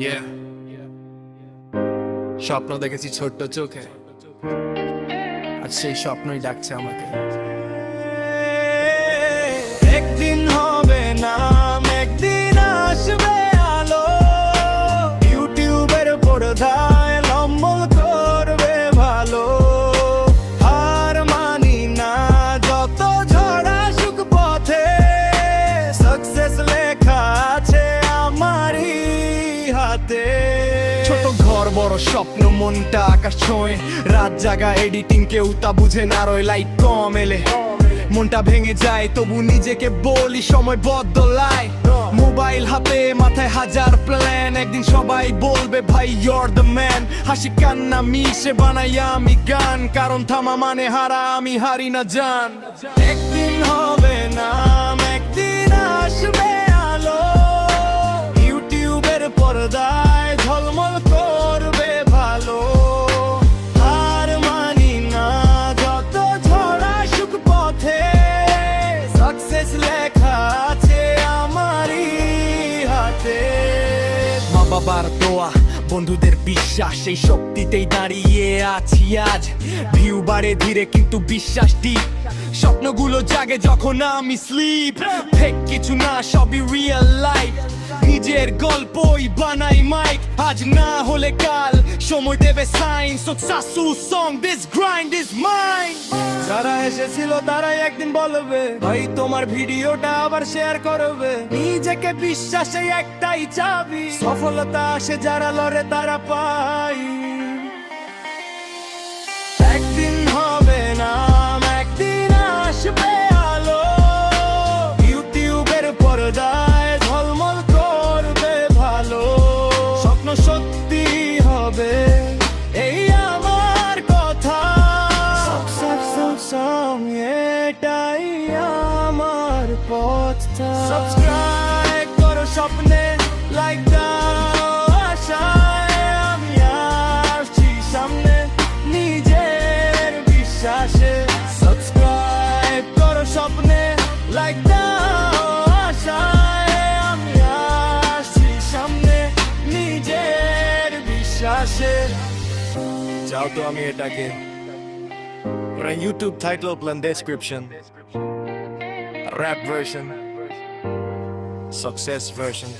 Yeah. স্বপ্ন দেখেছি ছোট্ট চোখে, আর সেই স্বপ্নই ডাকছে আমাকে। একদিন হবে নাম, একদিন আসবে আলো, ইউটিউবের পর্দায় লম্বল করবে ভালো। হার মানি না যত ঝড় আসুক পথে, সাকসেস লেখা আছে আমারই হাতে। ছোট ঘর বড় স্বপ্ন, মনটা আকাশ ছোঁয়, রাত জাগা এডিটিং কেউ তা বুঝে না, রয় লাইট কম এলে মনটা ভেঙে যায়, তবু নিজেকে বলি সময় বদলায়। মোবাইল হাতে মাথায় হাজার প্ল্যান, একদিন সবাই বলবে ভাই ইউর দ্য ম্যান। হাসি কান্না মিশে বানাই আমি গান, কারণ থামা মানে হারা, আমি হারি না জান। একদিন হবে নাম, একদিন আসবে আলো, ইউটিউবের পর্দায় ঝলমল করবে ভালো। হার মানি না যত ঝড় আসুক পথে, সাকসেস লেখা আছে আমারই হাতে। মা বাবার দোয়া, বন্ধুদের বিশ্বাস, সেই শক্তিতেই দাঁড়িয়ে আছি আজ। ভিউ বাড়ে ধীরে কিন্তু বিশ্বাস ডিপ, স্বপ্নগুলো জাগে যখন আমি স্লিপ। ফেক কিছু না, সবই রিয়েল লাইফ, নিজের গল্পই বানাই মাইক। আজ না হলে কাল সময় দেবে sign, successful song, this grind is mine. যারা এসেছিল তারাই একদিন বলবে ভাই তোমার ভিডিওটা আবার শেয়ার করবে। নিজেকে বিশ্বাসে একটাই চাবি, সফলতা আসে যারা লড়ে তারা পায়। একদিন হবে নাম, একদিন আসবে আলো, ইউটিউবের পর্দায় ঝলমল করবে ভালো। স্বপ্ন সত্যি হবে এই আমার কথা, এটাই আমার পথটা। সাবস্ক্রাইব করো স্বপ্নে, লাইক দাও আশায়, আমি আসছি সামনে নিজের বিশ্বাসে। সাবস্ক্রাইব করো স্বপ্নে, লাইক দাও আশায়, আমি আসছি সামনে নিজের বিশ্বাসে। চাও তো আমি এটাকে YouTube title plan description, rap version, success version.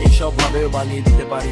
এইসব ভাবেও বানিয়ে দিতে পারি।